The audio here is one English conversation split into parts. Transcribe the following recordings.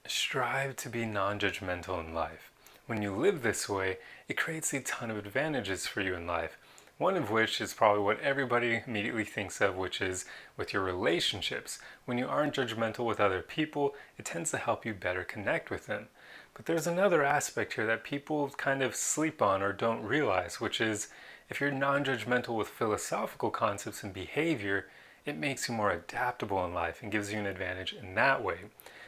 Strive to be non-judgmental in life. When you live this way, it creates a ton of advantages for you in life. One of which is probably what everybody immediately thinks of, which is with your relationships. When you aren't judgmental with other people, it tends to help you better connect with them. But there's another aspect here that people kind of sleep on or don't realize, which is if you're non-judgmental with philosophical concepts and behavior, it makes you more adaptable in life and gives you an advantage in that way.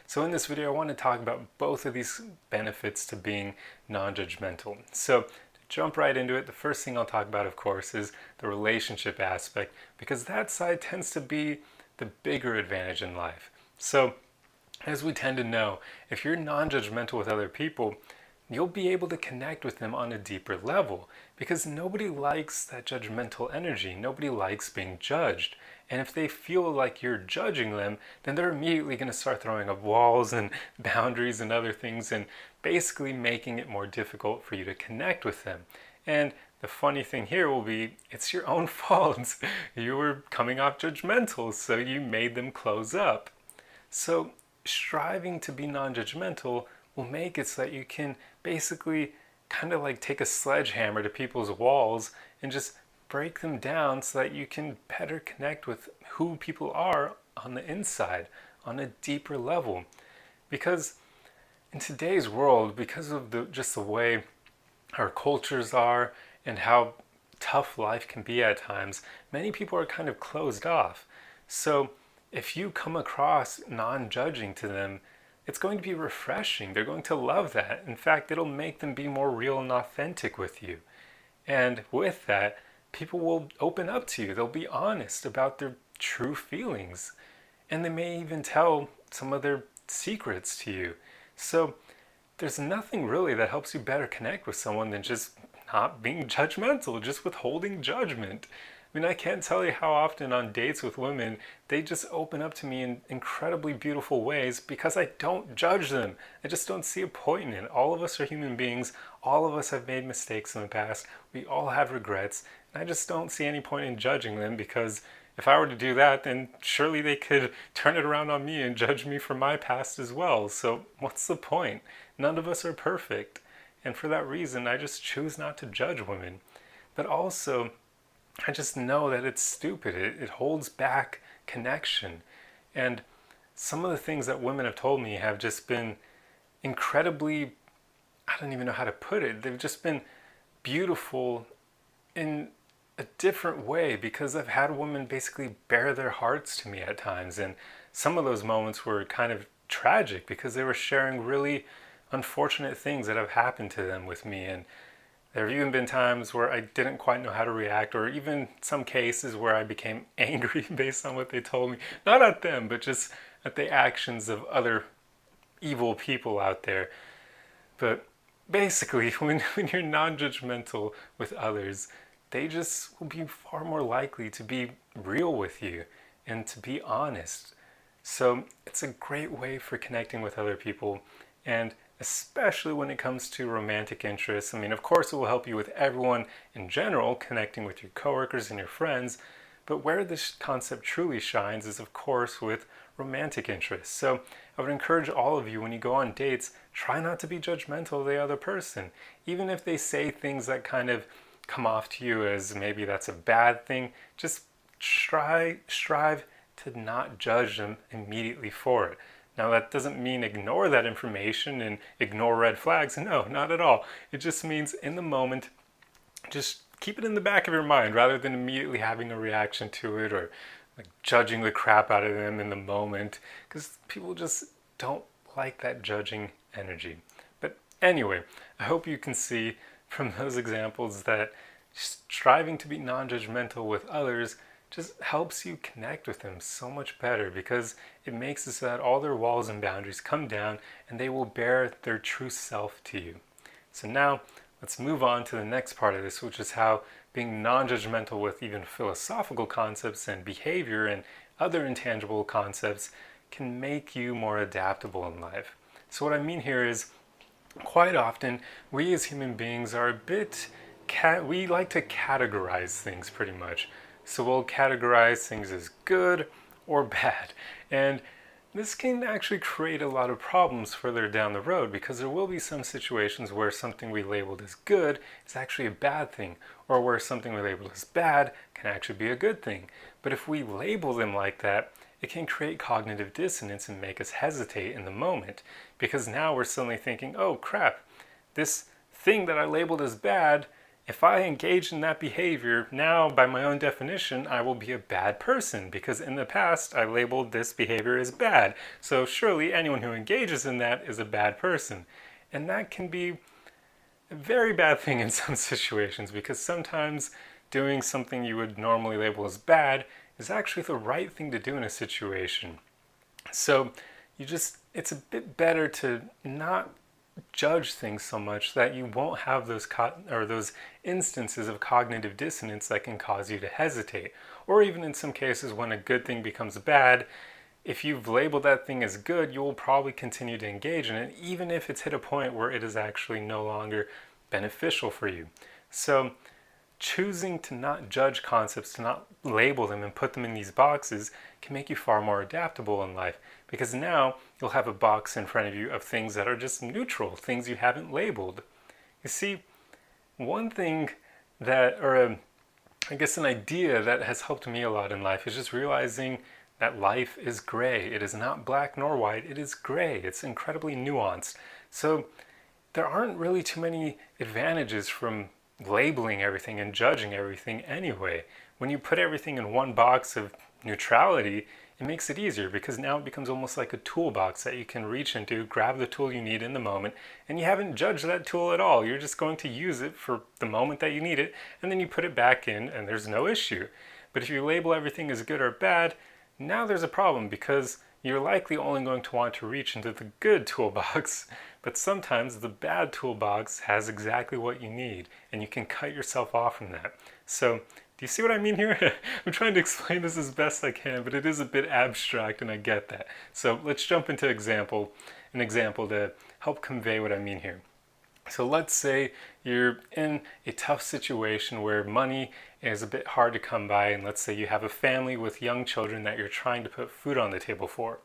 So in this video, I want to talk about both of these benefits to being non-judgmental. So to jump right into it, the first thing I'll talk about, of course, is the relationship aspect, because that side tends to be the bigger advantage in life. So as we tend to know, if you're non-judgmental with other people, you'll be able to connect with them on a deeper level, because nobody likes that judgmental energy. Nobody likes being judged. And if they feel like you're judging them, then they're immediately going to start throwing up walls and boundaries and other things, and basically making it more difficult for you to connect with them. And the funny thing here will be, it's your own fault. You were coming off judgmental, so you made them close up. So striving to be non-judgmental will make it so that you can basically kind of like take a sledgehammer to people's walls and just break them down so that you can better connect with who people are on the inside on a deeper level. Because in today's world, because of just the way our cultures are and how tough life can be at times, many people are kind of closed off. So if you come across non-judging to them, it's going to be refreshing. They're going to love that. In fact, it'll make them be more real and authentic with you. And with that, people will open up to you. They'll be honest about their true feelings. And they may even tell some of their secrets to you. So there's nothing really that helps you better connect with someone than just not being judgmental, just withholding judgment. I mean, I can't tell you how often on dates with women, they just open up to me in incredibly beautiful ways because I don't judge them. I just don't see a point in it. All of us are human beings. All of us have made mistakes in the past. We all have regrets. And I just don't see any point in judging them, because if I were to do that, then surely they could turn it around on me and judge me for my past as well. So what's the point? None of us are perfect. And for that reason, I just choose not to judge women. But also, I just know that it's stupid. It holds back connection. And some of the things that women have told me have just been incredibly, I don't even know how to put it. They've just been beautiful in a different way, because I've had women basically bare their hearts to me at times. And some of those moments were kind of tragic because they were sharing really unfortunate things that have happened to them with me. And there have even been times where I didn't quite know how to react, or even some cases where I became angry based on what they told me. Not at them, but just at the actions of other evil people out there. But basically, when you're non-judgmental with others, they just will be far more likely to be real with you and to be honest. So it's a great way for connecting with other people, and especially when it comes to romantic interests. I mean, of course, it will help you with everyone in general, connecting with your coworkers and your friends. But where this concept truly shines is, of course, with romantic interests. So I would encourage all of you, when you go on dates, try not to be judgmental of the other person. Even if they say things that kind of come off to you as maybe that's a bad thing, just strive to not judge them immediately for it. Now, that doesn't mean ignore that information and ignore red flags. No, not at all. It just means in the moment, just keep it in the back of your mind rather than immediately having a reaction to it, or like judging the crap out of them in the moment, because people just don't like that judging energy. But anyway, I hope you can see from those examples that striving to be non-judgmental with others just helps you connect with them so much better, because it makes it so that all their walls and boundaries come down and they will bear their true self to you. So now let's move on to the next part of this, which is how being non-judgmental with even philosophical concepts and behavior and other intangible concepts can make you more adaptable in life. So what I mean here is, quite often we as human beings are a bit, we like to categorize things pretty much. So we'll categorize things as good or bad. And this can actually create a lot of problems further down the road, because there will be some situations where something we labeled as good is actually a bad thing, or where something we labeled as bad can actually be a good thing. But if we label them like that, it can create cognitive dissonance and make us hesitate in the moment, because now we're suddenly thinking, oh crap, this thing that I labeled as bad, if I engage in that behavior, now by my own definition, I will be a bad person, because in the past I labeled this behavior as bad. So surely anyone who engages in that is a bad person. And that can be a very bad thing in some situations, because sometimes doing something you would normally label as bad is actually the right thing to do in a situation. So it's a bit better to not judge things so much that you won't have those instances of cognitive dissonance that can cause you to hesitate. Or even in some cases, when a good thing becomes bad, if you've labeled that thing as good, you will probably continue to engage in it, even if it's hit a point where it is actually no longer beneficial for you. So choosing to not judge concepts, to not label them and put them in these boxes, can make you far more adaptable in life, because now you'll have a box in front of you of things that are just neutral, things you haven't labeled. You see, one thing that, I guess an idea that has helped me a lot in life, is just realizing that life is gray. It is not black nor white, it is gray. It's incredibly nuanced. So there aren't really too many advantages from labeling everything and judging everything anyway. When you put everything in one box of neutrality, it makes it easier, because now it becomes almost like a toolbox that you can reach into, grab the tool you need in the moment, and you haven't judged that tool at all. You're just going to use it for the moment that you need it, and then you put it back in and there's no issue. But if you label everything as good or bad, now there's a problem, because you're likely only going to want to reach into the good toolbox, but sometimes the bad toolbox has exactly what you need, and you can cut yourself off from that. So, do you see what I mean here? I'm trying to explain this as best I can, but it is a bit abstract, and I get that. So let's jump into an example to help convey what I mean here. So let's say you're in a tough situation where money is a bit hard to come by, and let's say you have a family with young children that you're trying to put food on the table for.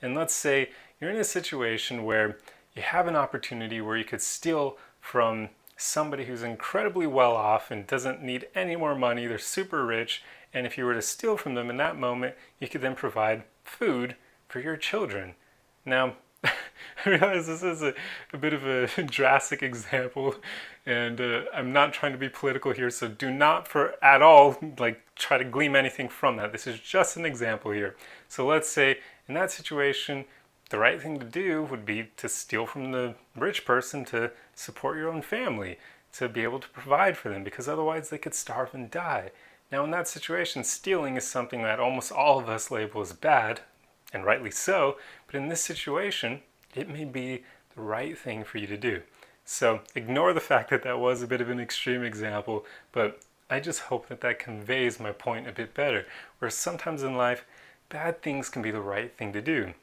And let's say you're in a situation where you have an opportunity where you could steal from somebody who's incredibly well off and doesn't need any more money. They're super rich, and if you were to steal from them in that moment, you could then provide food for your children. Now, I realize this is a bit of a drastic example, and I'm not trying to be political here, so do not at all try to glean anything from that. This is just an example here. So let's say in that situation, the right thing to do would be to steal from the rich person to support your own family, to be able to provide for them, because otherwise they could starve and die. Now in that situation, stealing is something that almost all of us label as bad, and rightly so, but in this situation, it may be the right thing for you to do. So ignore the fact that that was a bit of an extreme example, but I just hope that that conveys my point a bit better, where sometimes in life, bad things can be the right thing to do.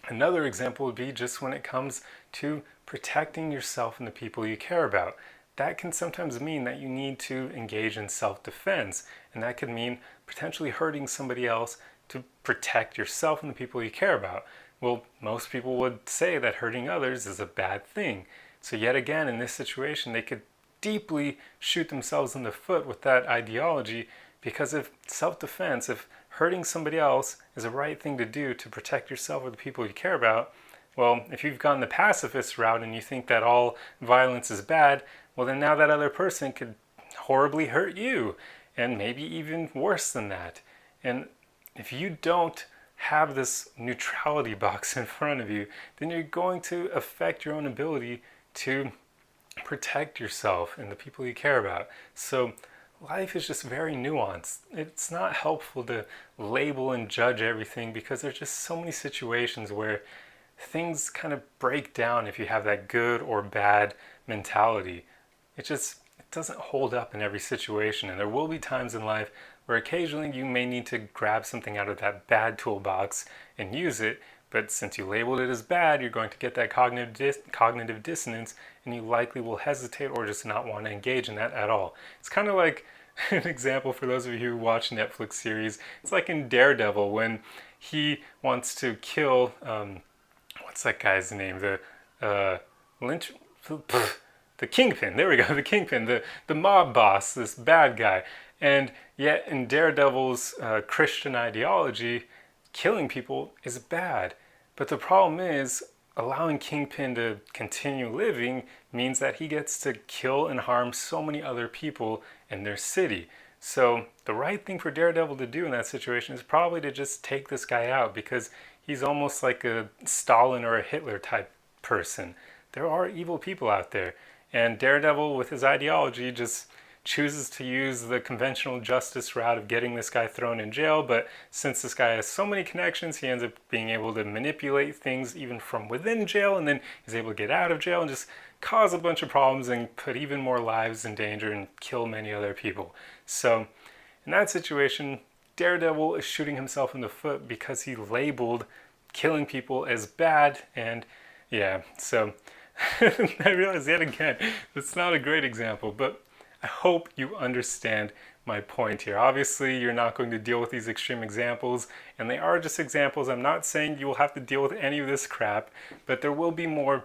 Another example would be just when it comes to protecting yourself and the people you care about. That can sometimes mean that you need to engage in self-defense, and that could mean potentially hurting somebody else to protect yourself and the people you care about. Well, most people would say that hurting others is a bad thing. So yet again, in this situation, they could deeply shoot themselves in the foot with that ideology, because if self-defense, if hurting somebody else is the right thing to do to protect yourself or the people you care about, well, if you've gone the pacifist route and you think that all violence is bad, well then now that other person could horribly hurt you, and maybe even worse than that. And if you don't have this neutrality box in front of you, then you're going to affect your own ability to protect yourself and the people you care about. So life is just very nuanced. It's not helpful to label and judge everything, because there's just so many situations where things kind of break down if you have that good or bad mentality. It doesn't hold up in every situation, and there will be times in life where occasionally you may need to grab something out of that bad toolbox and use it, but since you labeled it as bad, you're going to get that cognitive dissonance, and you likely will hesitate or just not want to engage in that at all. It's kind of like an example for those of you who watch Netflix series. It's like in Daredevil, when he wants to kill, what's that guy's name? Uh, Lynch, the Kingpin. There we go, the Kingpin, the mob boss, this bad guy. And yet in Daredevil's Christian ideology, killing people is bad. But the problem is, allowing Kingpin to continue living means that he gets to kill and harm so many other people in their city. So the right thing for Daredevil to do in that situation is probably to just take this guy out, because he's almost like a Stalin or a Hitler type person. There are evil people out there, and Daredevil, with his ideology, just chooses to use the conventional justice route of getting this guy thrown in jail. But since this guy has so many connections, he ends up being able to manipulate things even from within jail, and then he's able to get out of jail and just cause a bunch of problems and put even more lives in danger and kill many other people. So in that situation, Daredevil is shooting himself in the foot because he labeled killing people as bad. And yeah, so I realize yet again, that's not a great example, but I hope you understand my point here. Obviously, you're not going to deal with these extreme examples, and they are just examples. I'm not saying you will have to deal with any of this crap, but there will be more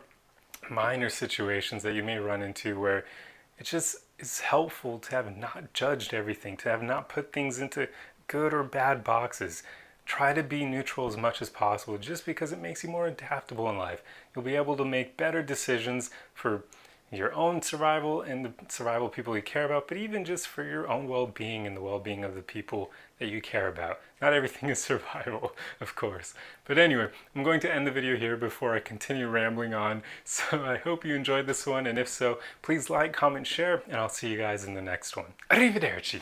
minor situations that you may run into where it just is helpful to have not judged everything, to have not put things into good or bad boxes. Try to be neutral as much as possible, just because it makes you more adaptable in life. You'll be able to make better decisions for your own survival and the survival of people you care about, but even just for your own well-being and the well-being of the people that you care about. Not everything is survival, of course. But anyway, I'm going to end the video here before I continue rambling on. So I hope you enjoyed this one, and if so, please like, comment, share, and I'll see you guys in the next one. Arrivederci!